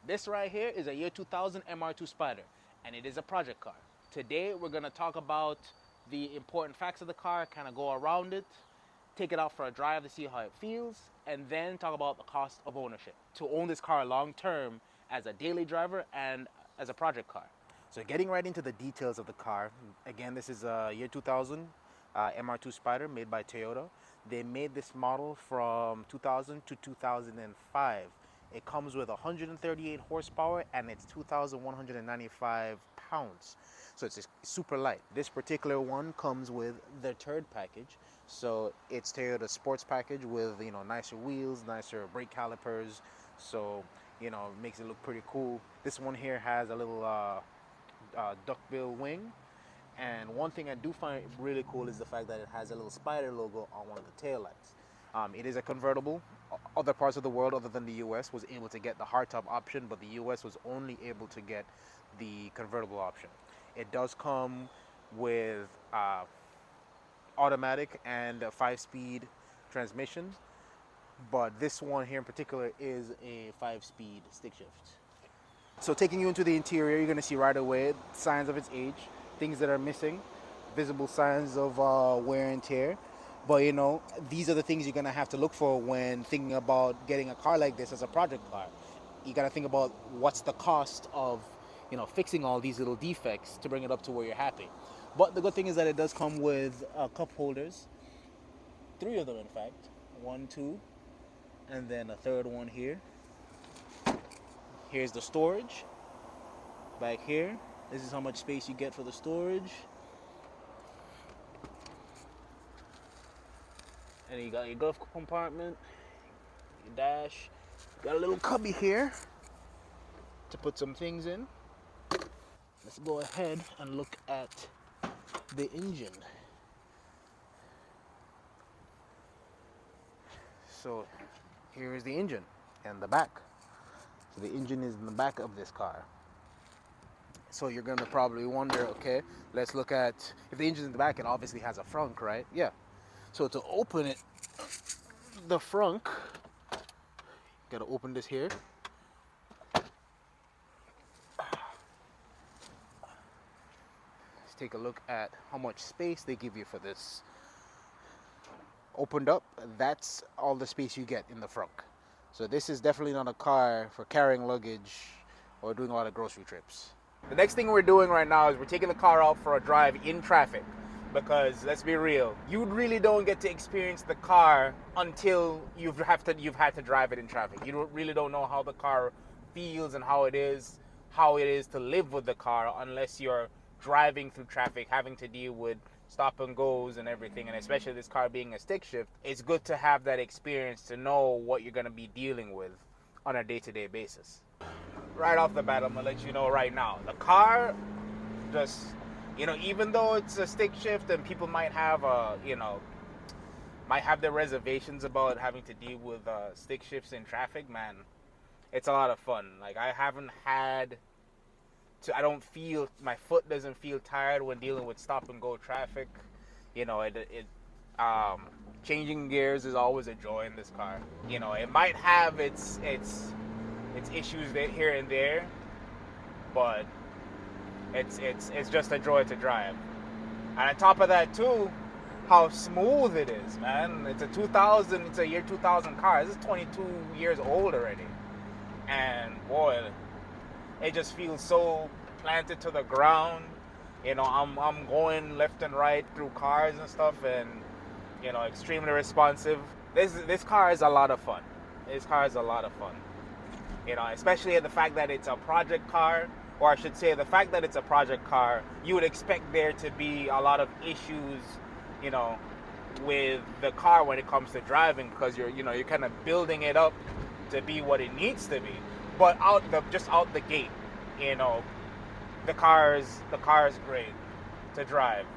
This right here is a year 2000 MR2 Spyder, and it is a project car. Today we're going to talk about the important facts of the car, kind of go around it, take it out for a drive to see how it feels, and then talk about the cost of ownership. To own this car long term as a daily driver and as a project car. So getting right into the details of the car, again, this is a year 2000 MR2 Spyder made by Toyota. They made this model from 2000 to 2005. It comes with 138 horsepower and it's 2,195 pounds. So it's super light. This particular one comes with the turd package. So it's Toyota sports package with, nicer wheels, nicer brake calipers. So, makes it look pretty cool. This one here has a little duckbill wing. And one thing I do find really cool is the fact that it has a little Spyder logo on one of the taillights. It is a convertible. Other parts of the world other than the US was able to get the hardtop option, but the US was only able to get the convertible option. It does come with automatic and a 5-speed transmission, but this one here in particular is a 5-speed stick shift. So taking you into the interior, you're going to see right away signs of its age, things that are missing, visible signs of wear and tear. But these are the things you're going to have to look for when thinking about getting a car like this as a project car. You got to think about what's the cost of fixing all these little defects to bring it up to where you're happy. But the good thing is that it does come with cup holders, 3 of them in fact, 1, 2, and then a third one here. Here's the storage back here. This is how much space you get for the storage. And you got your glove compartment, your dash. You got a little cubby here to put some things in. Let's go ahead and look at the engine. So here is the engine and the back. So the engine is in the back of this car. So you're going to probably wonder, okay, let's look at, if the engine's in the back, it obviously has a frunk, right? Yeah. So to open it, the frunk, got to open this here. Let's take a look at how much space they give you for this. Opened up, that's all the space you get in the frunk. So this is definitely not a car for carrying luggage or doing a lot of grocery trips. The next thing we're doing right now is we're taking the car out for a drive in traffic, because let's be real, you really don't get to experience the car until you've had to drive it in traffic. You really don't know how the car feels and how it is to live with the car unless you're driving through traffic, having to deal with stop and goes and everything. And especially this car being a stick shift, it's good to have that experience to know what you're going to be dealing with on a day-to-day basis. Right off the bat, I'm gonna let you know right now, the car just, even though it's a stick shift and people might have their reservations about having to deal with stick shifts in traffic, man, it's a lot of fun. Like, I don't feel, my foot doesn't feel tired when dealing with stop and go traffic. Changing gears is always a joy in this car. It might have its issues here and there, but it's just a joy to drive. And on top of that too, how smooth it is, man. It's a year 2000 car. This is 22 years old already, and boy, it just feels so planted to the ground. I'm going left and right through cars and stuff, and extremely responsive. This car is a lot of fun. Especially the fact that it's a project car, or I should say the fact that it's a project car, you would expect there to be a lot of issues, with the car when it comes to driving, because you're kind of building it up to be what it needs to be. But just out the gate, the car is great to drive.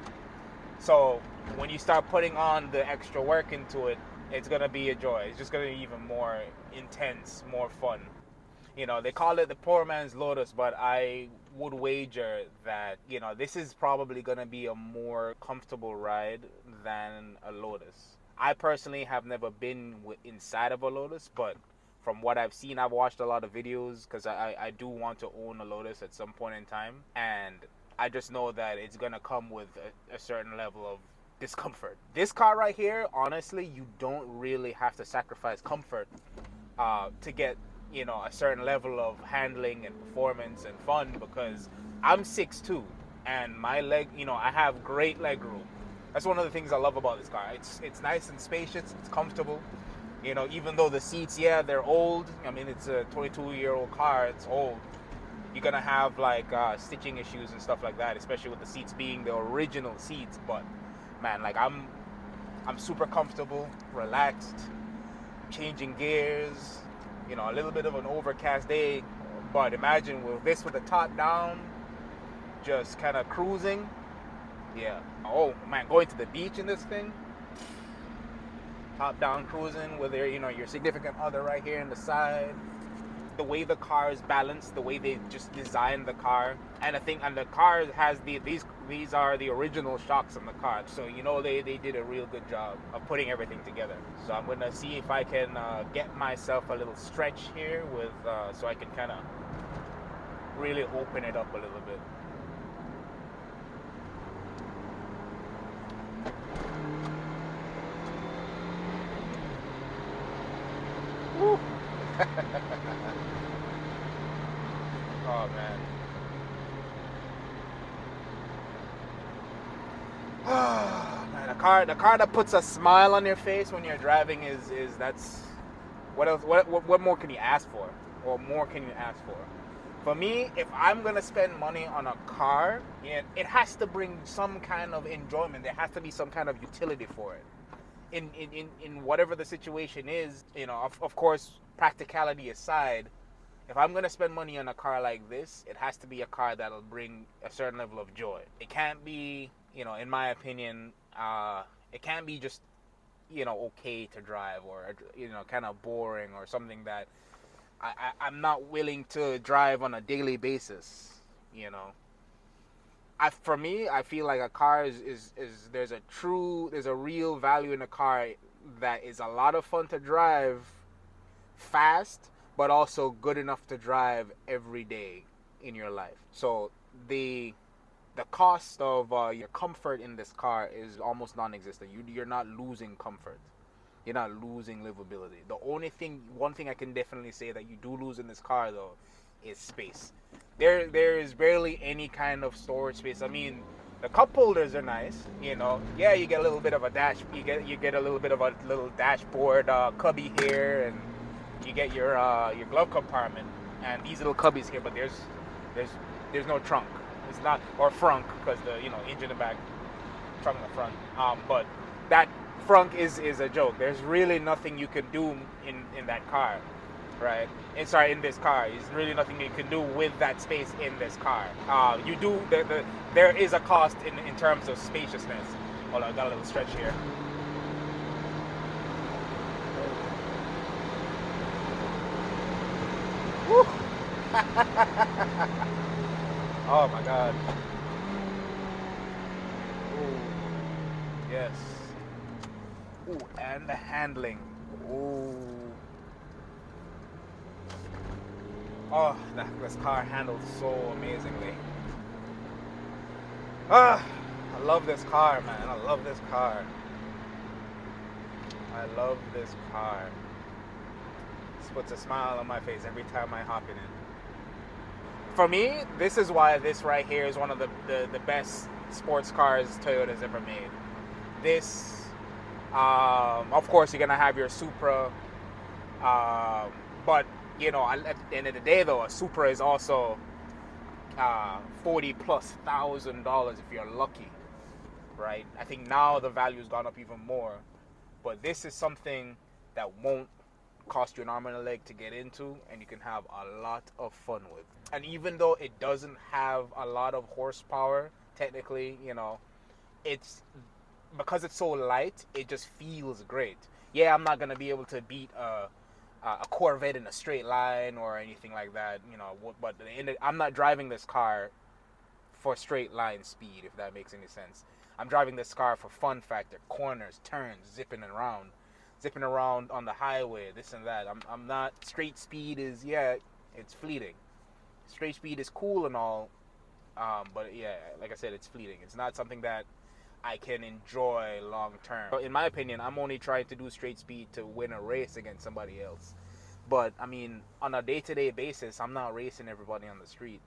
So when you start putting on the extra work into it, it's gonna be a joy. It's just gonna be even more intense, more fun. They call it the poor man's Lotus, but I would wager that, this is probably going to be a more comfortable ride than a Lotus. I personally have never been inside of a Lotus, but From what I've seen, I've watched a lot of videos because I do want to own a Lotus at some point in time, and I just know that it's gonna come with a certain level of discomfort. This car right here, honestly, you don't really have to sacrifice comfort to get a certain level of handling and performance and fun, because I'm 6'2", and my leg, I have great leg room. That's one of the things I love about this car. It's nice and spacious. It's comfortable. Even though the seats, yeah, they're old. I mean, it's a 22-year-old car. It's old. You're gonna have like stitching issues and stuff like that, especially with the seats being the original seats. But man, like I'm super comfortable, relaxed, changing gears. A little bit of an overcast day, but imagine with this with the top down, just kind of cruising. Yeah. Oh man, going to the beach in this thing. Top down cruising with your significant other right here in the side. The way the car is balanced, the way they just designed the car, and the car has these are the original shocks in the car, so they did a real good job of putting everything together. So I'm gonna see if I can get myself a little stretch here with so I can kind of really open it up a little bit. Woo. Oh man. Man, the car that puts a smile on your face when you're driving is that's what else? What more can you ask for? Or more can you ask for? For me, if I'm gonna spend money on a car, it has to bring some kind of enjoyment. There has to be some kind of utility for it. In whatever the situation is, of course, practicality aside, if I'm going to spend money on a car like this, it has to be a car that'll bring a certain level of joy. It can't be, in my opinion, it can't be just, okay to drive, or, kind of boring, or something that I'm not willing to drive on a daily basis, For me, I feel like a car is there's a real value in a car that is a lot of fun to drive fast, but also good enough to drive every day in your life. So the cost of your comfort in this car is almost non-existent. You're not losing comfort. You're not losing livability. One thing I can definitely say that you do lose in this car though is space. There is barely any kind of storage space. I mean, the cup holders are nice, Yeah, you get a little bit of a you get a little bit of a little dashboard cubby here, and you get your glove compartment and these little cubbies here. But there's no trunk. It's not, or frunk, because the engine in the back, trunk in the front. But that frunk is a joke. There's really nothing you can do in that car. Right? In this car. There's really nothing you can do with that space in this car. You do, there is a cost in terms of spaciousness. Hold on, I got a little stretch here. Woo. Oh my God. Ooh. Yes. Ooh, and the handling. Ooh. Oh, this car handles so amazingly. I love this car, man. I love this car. This puts a smile on my face every time I hop in it. For me, this is why this right here is one of the best sports cars Toyota's ever made. This, of course, you're going to have your Supra, but at the end of the day, though, a Supra is also $40,000+ if you're lucky, right? I think now the value's gone up even more, but this is something that won't cost you an arm and a leg to get into, and you can have a lot of fun with. And even though it doesn't have a lot of horsepower, technically, it's because it's so light, it just feels great. Yeah, I'm not gonna be able to beat a Corvette in a straight line or anything like that, but I'm not driving this car for straight line speed, if that makes any sense. I'm driving this car for fun factor, corners, turns, zipping around. zipping around on the highway, this and that. I'm not. Straight speed is, yeah, it's fleeting. Straight speed is cool and all, but yeah, like I said, it's fleeting. It's not something that I can enjoy long term. In my opinion, I'm only trying to do straight speed to win a race against somebody else. But I mean, on a day-to-day basis, I'm not racing everybody on the street,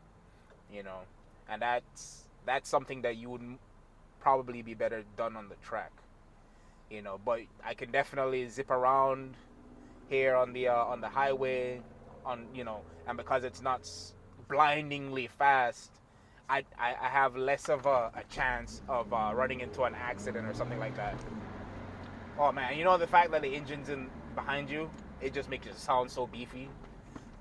you know, and that's something that you would probably be better done on the track, you know. But I can definitely zip around here on the highway, on, you know, and because it's not blindingly fast, I have less of a chance of running into an accident or something like that. Oh man, you know the fact that the engine's in behind you, it just makes it sound so beefy.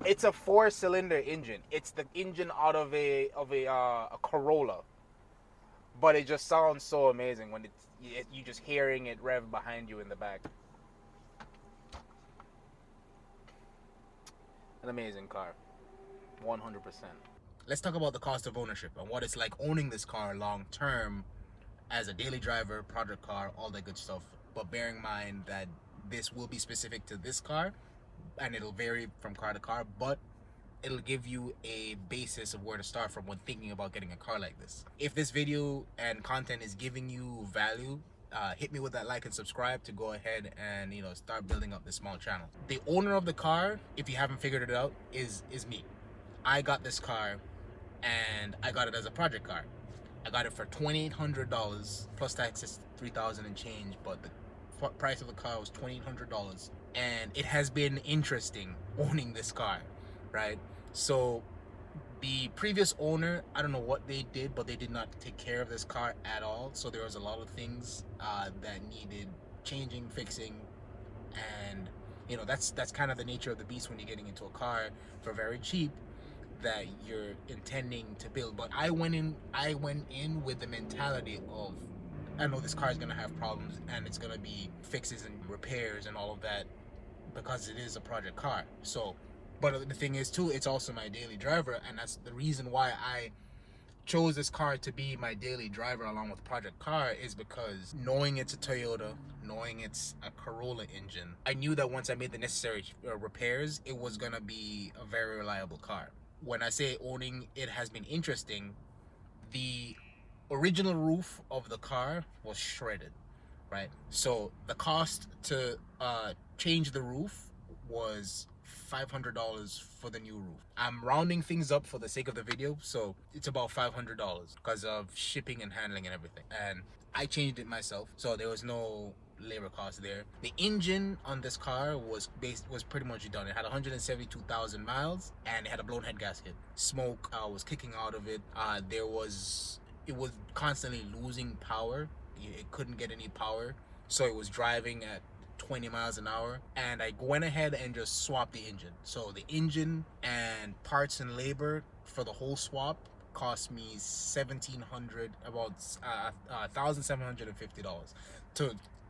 It's a 4-cylinder engine. It's the engine out of a Corolla, but it just sounds so amazing when you just hearing it rev behind you in the back. An amazing car, 100%. Let's talk about the cost of ownership and what it's like owning this car long term as a daily driver, project car, all that good stuff. But bear in mind that this will be specific to this car and it'll vary from car to car, but it'll give you a basis of where to start from when thinking about getting a car like this. If this video and content is giving you value, hit me with that like and subscribe to go ahead and, you know, start building up this small channel. The owner of the car, if you haven't figured it out, is me. I got this car and I got it as a project car. I got it for $2,800 plus taxes, $3,000 and change, but the price of the car was $2,800, and it has been interesting owning this car, right? So the previous owner, I don't know what they did, but they did not take care of this car at all. So there was a lot of things that needed changing, fixing, and you know, that's kind of the nature of the beast when you're getting into a car for very cheap that you're intending to build. But I went in with the mentality of, I know this car is gonna have problems and it's gonna be fixes and repairs and all of that because it is a project car. So, but the thing is too, it's also my daily driver, and that's the reason why I chose this car to be my daily driver along with project car, is because knowing it's a Toyota, knowing it's a Corolla engine, I knew that once I made the necessary repairs, it was gonna be a very reliable car. When I say owning it has been interesting, the original roof of the car was shredded, right? So the cost to change the roof was $500 for the new roof. I'm rounding things up for the sake of the video, so it's about $500 because of shipping and handling and everything. And I changed it myself, so there was no labor cost there. The engine on this car was pretty much done. It had 172,000 miles and it had a blown head gasket. Smoke was kicking out of it. It was constantly losing power. It couldn't get any power, so it was driving at 20 miles an hour, and I went ahead and just swapped the engine. So the engine and parts and labor for the whole swap cost me $1,700, about $1,750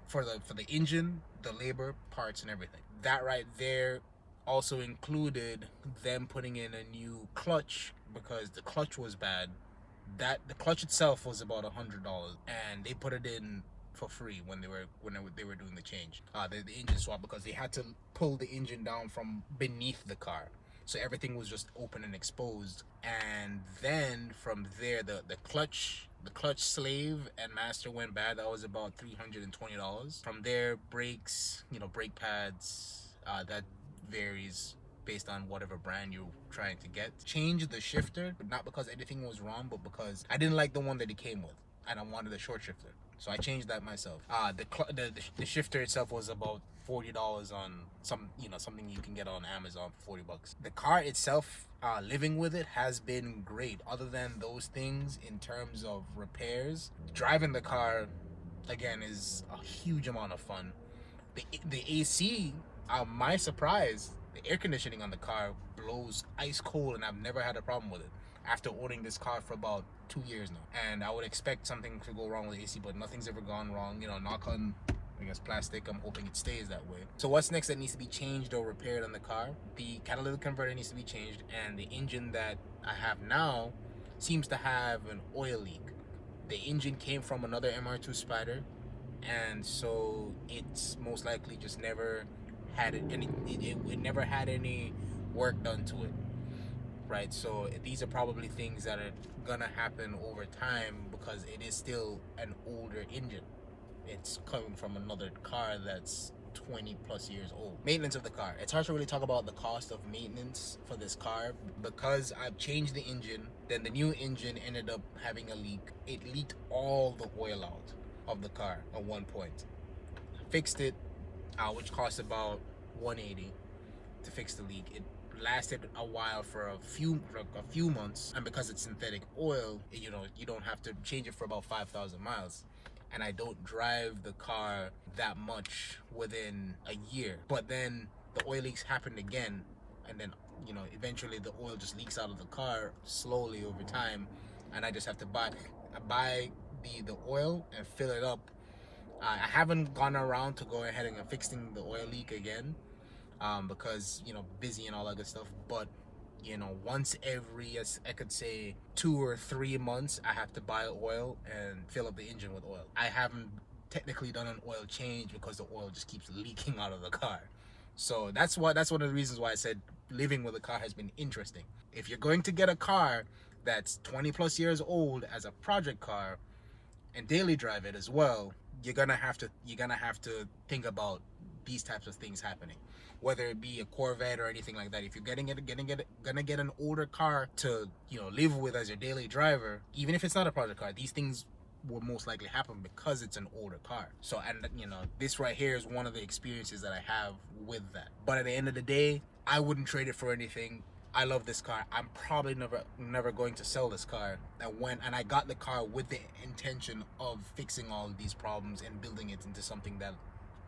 for the engine, the labor, parts, and everything. That right there also included them putting in a new clutch because the clutch was bad. The clutch itself was about $100, and they put it in for free when they were doing the change, the engine swap, because they had to pull the engine down from beneath the car, so everything was just open and exposed. And then from there, the clutch slave and master went bad. That was about $320. From there, brakes, you know, brake pads, that varies based on whatever brand you're trying to get. Change the shifter, not because anything was wrong, but because I didn't like the one that it came with and I wanted a short shifter, so I changed that myself. The shifter itself was about $40 on something you can get on Amazon for $40. The car itself, living with it has been great. Other than those things, in terms of repairs, driving the car again is a huge amount of fun. The AC, my surprise, the air conditioning on the car blows ice cold, and I've never had a problem with it after owning this car for about 2 years now. And I would expect something to go wrong with AC, but nothing's ever gone wrong. You know, knock on, I guess, plastic. I'm hoping it stays that way. So what's next that needs to be changed or repaired on the car? The catalytic converter needs to be changed, and the engine that I have now seems to have an oil leak. The engine came from another MR2 Spyder, and so it's most likely just never had it never had any work done to it, right? So these are probably things that are gonna happen over time because it is still an older engine. It's coming from another car that's 20 plus years old. Maintenance of the car. It's hard to really talk about the cost of maintenance for this car because I've changed the engine. Then the new engine ended up having a leak. It leaked all the oil out of the car at one point. Fixed it, which cost about 180 to fix the leak. It lasted a while for a few months, and because it's synthetic oil, you don't have to change it for about 5,000 miles. And I don't drive the car that much within a year. But then the oil leaks happened again, and then eventually the oil just leaks out of the car slowly over time, and I just have to buy the oil and fill it up. I haven't gone around to go ahead and fixing the oil leak again, because busy and all that good stuff. But once every, I could say, 2 or 3 months, I have to buy oil and fill up the engine with oil. I haven't technically done an oil change because the oil just keeps leaking out of the car. So that's one of the reasons why I said living with a car has been interesting. If you're going to get a car that's 20 plus years old as a project car and daily drive it as well, you're gonna have to think about these types of things happening, whether it be a Corvette or anything like that. If you're gonna get an older car to live with as your daily driver, even if it's not a project car, these things will most likely happen because it's an older car. So, and this right here is one of the experiences that I have with that. But at the end of the day, I wouldn't trade it for anything. I love this car. I'm probably never going to sell this car. And I got the car with the intention of fixing all of these problems and building it into something that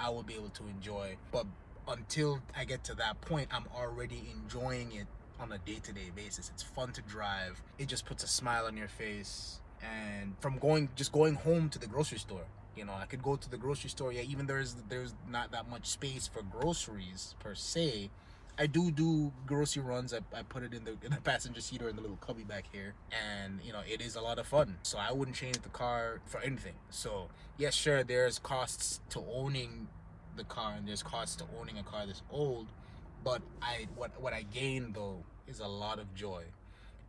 I will be able to enjoy. But until I get to that point, I'm already enjoying it on a day-to-day basis. It's fun to drive. It just puts a smile on your face. And from going home to the grocery store, I could go to the grocery store. Yeah, even there's not that much space for groceries per se. I do grocery runs. I put it in the passenger seat or in the little cubby back here, and it is a lot of fun. So I wouldn't change the car for anything. So yes, sure, there's costs to owning the car, and there's costs to owning a car this old, but what I gain though is a lot of joy.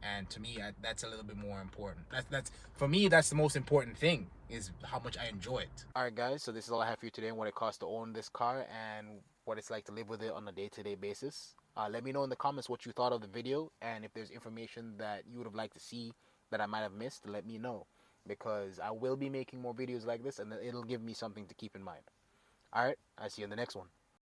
And to me, that's a little bit more important. That's for me, that's the most important thing, is how much I enjoy it. All right, guys, so this is all I have for you today on what it costs to own this car and what it's like to live with it on a day-to-day basis. Let me know in the comments what you thought of the video, and if there's information that you would have liked to see that I might have missed, let me know, because I will be making more videos like this, and it'll give me something to keep in mind. All right, I'll see you in the next one.